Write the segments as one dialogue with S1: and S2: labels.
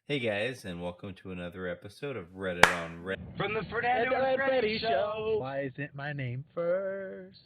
S1: Hey guys, and welcome to another episode of Reddit on Reddit.
S2: From the Fernando and Freddy Show.
S3: Why isn't my name first?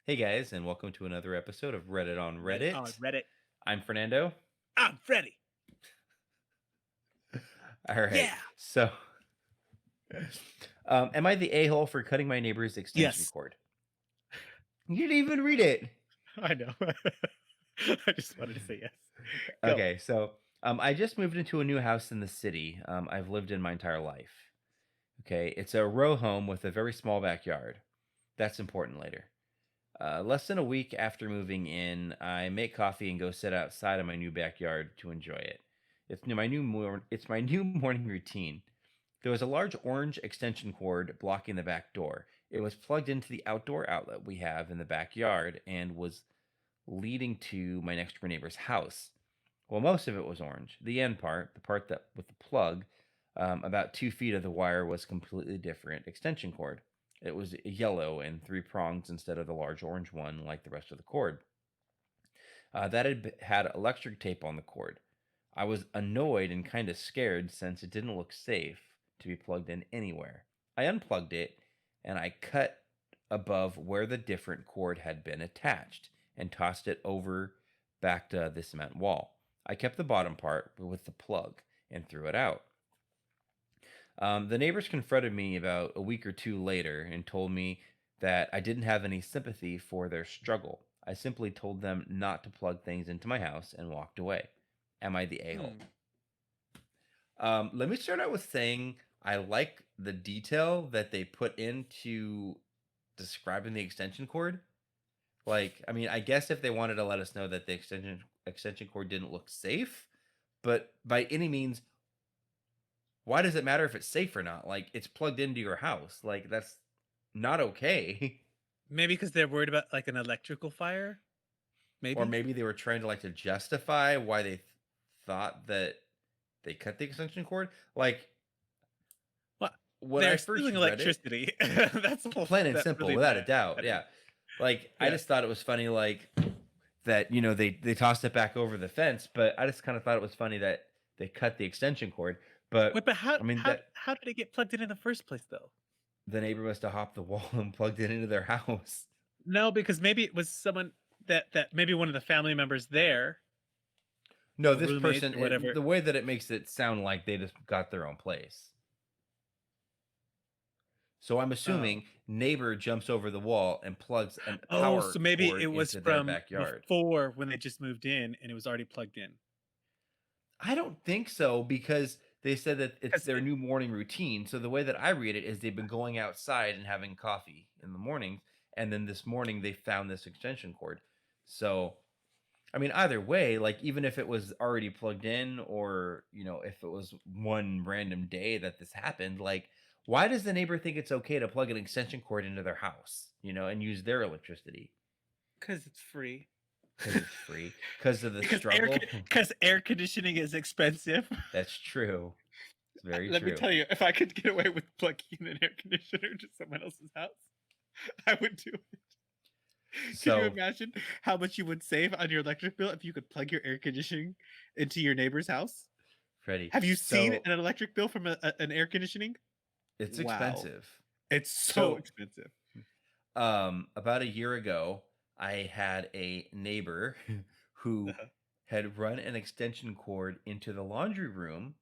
S1: Hey guys, and welcome to another episode of Reddit on Reddit.
S2: Reddit.
S1: I'm Fernando.
S2: I'm Freddy.
S1: All right.
S2: Yeah.
S1: So, am I the a-hole for cutting my neighbor's extension
S2: Yes.
S1: cord? You didn't even read it.
S2: I know. I just wanted to say yes. Go.
S1: Okay, so I just moved into a new house in the city. I've lived in my entire life. Okay, it's a row home with a very small backyard. That's important later. Less than a week after moving in, I make coffee and go sit outside of my new backyard to enjoy it. It's my new morning routine. There was a large orange extension cord blocking the back door. It was plugged into the outdoor outlet we have in the backyard and was leading to my next door neighbor's house. Well, most of it was orange. The end part, the part that with the plug, about 2 feet of the wire was completely different extension cord. It was yellow and 3 prongs instead of the large orange one like the rest of the cord. That had electric tape on the cord. I was annoyed and kind of scared since it didn't look safe to be plugged in anywhere. I unplugged it and I cut above where the different cord had been attached and tossed it over back to the cement wall. I kept the bottom part with the plug and threw it out. The neighbors confronted me about a week or two later and told me that I didn't have any sympathy for their struggle. I simply told them not to plug things into my house and walked away. Am I the a-hole? Let me start out with saying I like the detail that they put into describing the extension cord. Like, I mean, I guess if they wanted to let us know that the extension cord didn't look safe, but by any means, why does it matter if it's safe or not? Like, it's plugged into your house. Like, that's not okay.
S2: Maybe because they're worried about like an electrical fire. Maybe.
S1: Or maybe they were trying to justify why they thought that they cut the extension cord. Like,
S2: Well,
S1: when
S2: they're
S1: I first
S2: stealing
S1: read
S2: electricity. That's all.
S1: plain and
S2: that
S1: simple,
S2: really
S1: without a
S2: matters.
S1: doubt. Yeah. Like, I
S2: Yeah.
S1: just thought it was funny, like, that, they tossed it back over the fence, but I just kind of thought it was funny that they cut the extension cord. But,
S2: Wait, but how
S1: I mean,
S2: how did it get plugged in the first place though?
S1: the neighbor must have hopped the wall and plugged it into their house.
S2: No, because maybe it was someone that maybe one of the family members there.
S1: No,
S2: A
S1: this
S2: roommate
S1: person,
S2: or whatever.
S1: the way that it makes it sound like they just got their own place. So I'm assuming neighbor jumps over the wall and plugs a power
S2: so maybe
S1: cord
S2: it was
S1: into their
S2: from
S1: backyard.
S2: before when they just moved in and it was already plugged in.
S1: I don't think so, because they said that it's
S2: 'Cause
S1: their new morning routine. So the way that I read it is they've been going outside and having coffee in the mornings, and then this morning they found this extension cord. So, I mean, either way, like, even if it was already plugged in, or if it was one random day that this happened, like, why does the neighbor think it's okay to plug an extension cord into their house, and use their electricity?
S2: Because it's free.
S1: Because it's free. Because of the
S2: Because
S1: struggle.
S2: Because air conditioning is expensive.
S1: That's true. It's very
S2: Let
S1: true.
S2: me tell you, if I could get away with plugging in an air conditioner to someone else's house, I would do it. Can you imagine how much you would save on your electric bill if you could plug your air conditioning into your neighbor's house?
S1: Freddie,
S2: Have you seen an electric bill from an air conditioning?
S1: It's expensive.
S2: It's so expensive.
S1: About a year ago, I had a neighbor who had run an extension cord into the laundry room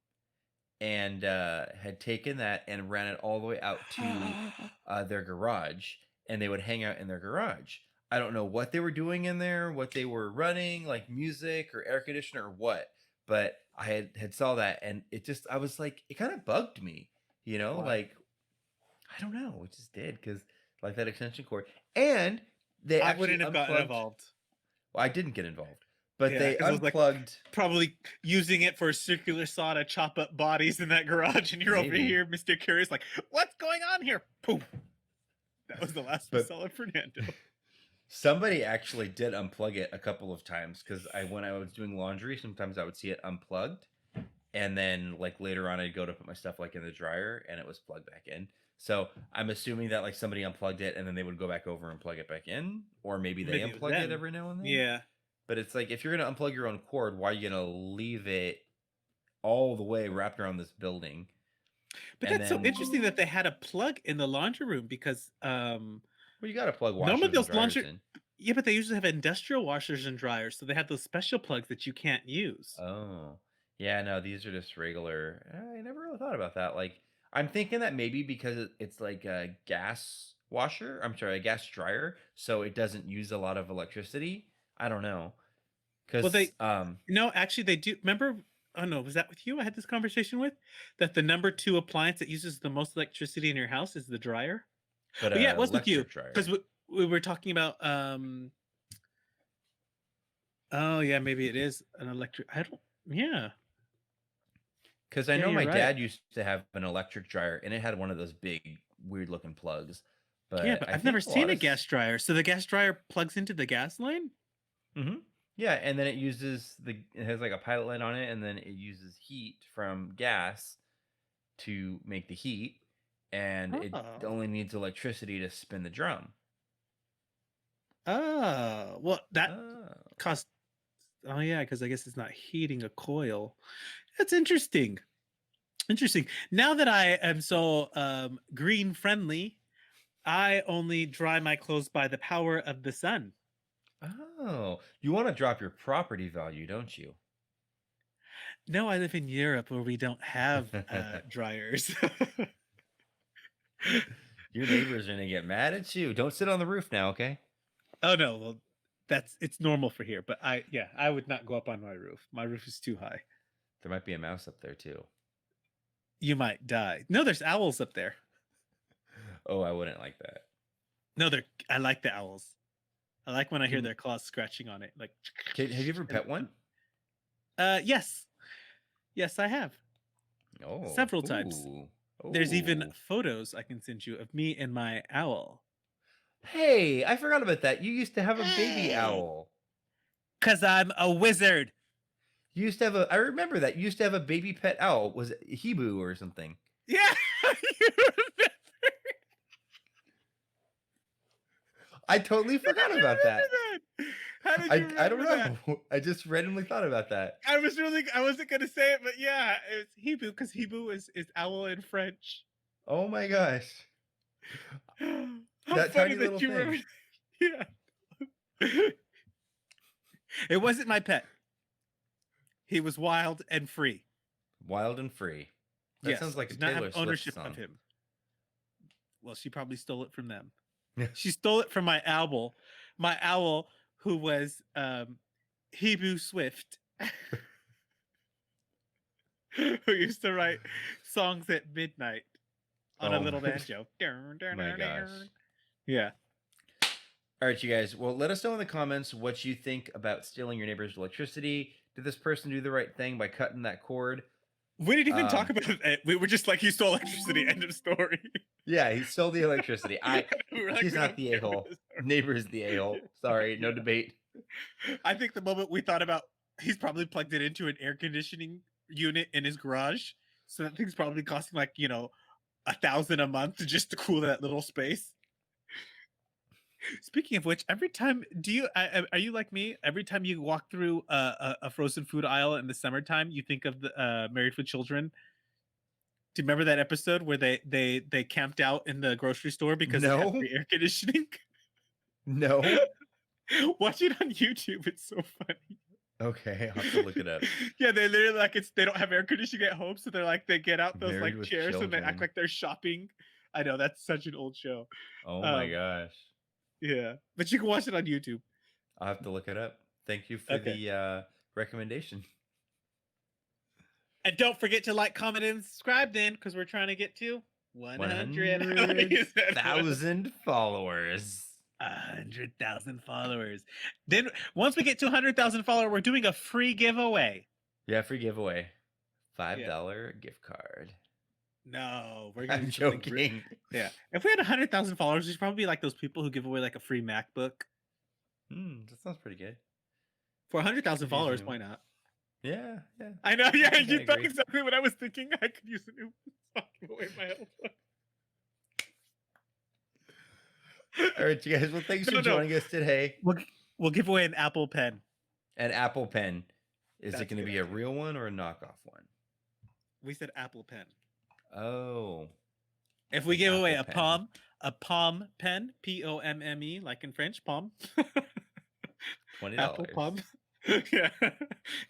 S1: and had taken that and ran it all the way out to their garage, and they would hang out in their garage. I don't know what they were doing in there, what they were running, like music or air conditioner or what, but I had saw that, and I was like, it kind of bugged me,
S2: Why?
S1: like, I don't know, it just did, because like that extension cord, and they
S2: I
S1: actually
S2: wouldn't have gotten involved.
S1: Well, I didn't get involved, but they
S2: 'cause I was,
S1: unplugged.
S2: Probably using it for a circular saw to chop up bodies in that garage, and you're over
S1: Maybe.
S2: here, Mr. Curious, like, what's going on here? Poof. That was the last we saw of Fernando.
S1: Somebody actually did unplug it a couple of times, because when I was doing laundry, sometimes I would see it unplugged, and then like later on I'd go to put my stuff like in the dryer and it was plugged back in. So I'm assuming that like somebody unplugged it and then they would go back over and plug it back in, or maybe they
S2: Maybe it was
S1: unplug it
S2: them.
S1: every now and then.
S2: Yeah.
S1: But it's like if you're gonna unplug your own cord, why are you gonna leave it all the way wrapped around this building?
S2: But
S1: And
S2: that's so
S1: then,
S2: interesting that they had a plug in the laundry room because
S1: well, you gotta plug
S2: normally
S1: washers and
S2: those
S1: dryers
S2: laundry
S1: in.
S2: yeah, but they usually have industrial washers and dryers, so they have those special plugs that you can't use.
S1: Oh, yeah, no, these are just regular. I never really thought about that. Like, I'm thinking that maybe because it's like a gas washer, I'm sorry, a gas dryer, so it doesn't use a lot of electricity. I don't know.
S2: Well,
S1: Because,
S2: they no, actually they do. Remember? Oh no, was that with you? I had this conversation with that the number 2 appliance that uses the most electricity in your house is the dryer.
S1: but
S2: Oh yeah,
S1: a
S2: it was with you
S1: electric dryer.
S2: because we were talking about. Oh yeah, maybe it is an electric. I don't. Yeah,
S1: Because I
S2: yeah,
S1: know
S2: you're
S1: my
S2: right.
S1: dad used to have an electric dryer, and it had one of those big, weird looking plugs.
S2: Yeah,
S1: But
S2: but
S1: I
S2: I've
S1: think
S2: never
S1: a lot
S2: seen a
S1: of
S2: gas dryer. So the gas dryer plugs into the gas line?
S1: hmm Yeah, and then it has like a pilot light on it, and then it uses heat from gas to make the heat, and it
S2: Oh.
S1: only needs electricity to spin the drum.
S2: Oh. Well, that
S1: Oh.
S2: costs. Oh yeah, because I guess it's not heating a coil. That's interesting. Interesting. Now that I am so green friendly, I only dry my clothes by the power of the sun.
S1: Oh, you want to drop your property value, don't you?
S2: No, I live in Europe where we don't have dryers.
S1: Your neighbors are gonna get mad at you. Don't sit on the roof now, okay?
S2: Oh no, well it's normal for here, but I would not go up on my roof. My roof is too high.
S1: There might be a mouse up there too.
S2: You might die. No, there's owls up there.
S1: Oh, I wouldn't like that.
S2: No, they're I like the owls. I like when I hear
S1: Can,
S2: their claws scratching on it. Like
S1: have you ever pet one?
S2: yes. Yes, I have.
S1: Oh,
S2: Several times.
S1: ooh,
S2: There's even
S1: oh.
S2: photos I can send you of me and my owl.
S1: Hey, I forgot about that. You used to have a baby
S2: Hey,
S1: owl.
S2: cuz I'm a wizard.
S1: You used to have I remember that. You used to have a baby pet owl. Was it Hebu or something?
S2: Yeah. You remember
S1: I totally forgot about that.
S2: that? How did you
S1: I don't
S2: remember that?
S1: know. I just randomly thought about that.
S2: I wasn't gonna say it, but yeah, it's Hebrew because Hebrew is owl in French.
S1: Oh my gosh.
S2: How
S1: That
S2: funny
S1: tiny little
S2: that you
S1: thing.
S2: remember. Yeah. It wasn't my pet. He was wild and free.
S1: Wild and free. That
S2: Yes,
S1: sounds
S2: I
S1: like a
S2: did not have
S1: Taylor Swift
S2: ownership
S1: song.
S2: of him. Well, she probably stole it from them. She stole it from my owl who was Hebrew Swift, who used to write songs at midnight on a
S1: Oh
S2: little banjo.
S1: my gosh.
S2: Yeah.
S1: All right, you guys. Well, let us know in the comments what you think about stealing your neighbor's electricity. Did this person do the right thing by cutting that cord?
S2: We didn't even talk about it. We were just like, he stole electricity. End of story.
S1: Yeah, he stole the electricity.
S2: We were like,
S1: He's
S2: we
S1: not
S2: don't
S1: the
S2: care about
S1: a-hole.
S2: this story.
S1: Neighbor is the a-hole. Sorry, no debate.
S2: I think the moment we thought about, he's probably plugged it into an air conditioning unit in his garage. So that thing's probably costing like, $1,000 a month just to cool that little space. Speaking of which, every time are you like me? Every time you walk through a frozen food aisle in the summertime, you think of the Married with Children. Do you remember that episode where they camped out in the grocery store because it had
S1: No,
S2: free air conditioning?
S1: no.
S2: Watch it on YouTube. It's so funny.
S1: Okay, I'll have to look it up.
S2: Yeah, they literally they don't have air conditioning at home, so they're like they get out those
S1: Married
S2: like
S1: with
S2: chairs and they act
S1: Children.
S2: like they're shopping. I know that's such an old show.
S1: Oh my
S2: Um,
S1: gosh.
S2: yeah, but you can watch it on YouTube.
S1: I'll have to look it up. Thank you for
S2: Okay.
S1: the recommendation.
S2: And don't forget to like, comment, and subscribe then, because we're trying to get to 100.
S1: 100,000 followers.
S2: 100,000 followers. Then once we get to 100,000 followers, we're doing a free giveaway.
S1: Yeah, free giveaway. $5 gift card.
S2: No, we're gonna
S1: I'm
S2: do something
S1: joking.
S2: yeah. If we had 100,000 followers, we should probably be like those people who give away like a free MacBook.
S1: That sounds pretty good.
S2: For 100,000
S1: Could use a
S2: followers,
S1: new
S2: why
S1: one.
S2: not?
S1: Yeah.
S2: I know, yeah,
S1: think I
S2: you thought
S1: agree.
S2: exactly what I was thinking. I could use a new give away my old one.
S1: All right, you guys. Well, thanks for
S2: No.
S1: joining us today.
S2: We'll give away an Apple Pen.
S1: An Apple Pen. Is
S2: That's
S1: it going to
S2: a good
S1: be a
S2: idea.
S1: real one or a knockoff one?
S2: We said Apple Pen.
S1: Oh.
S2: If we give away a
S1: Apple
S2: Palm pen, Pomme, like in French, Palm.
S1: $20.
S2: Apple Palm. Yeah,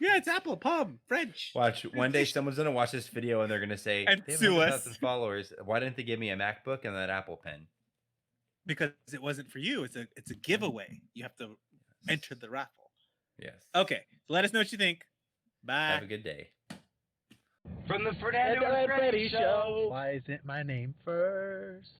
S2: it's Apple Palm, French.
S1: Watch, one day someone's going to watch this video and they're going to say,
S2: And
S1: they have
S2: sue
S1: 100,000
S2: us.
S1: followers. Why didn't they give me a MacBook and that Apple Pen?
S2: Because it wasn't for you. It's a giveaway. You have to enter the raffle.
S1: Yes.
S2: Okay, so let us know what you think. Bye.
S1: Have a good day.
S4: From the Fernando and Freddy Show.
S3: Why isn't my name first?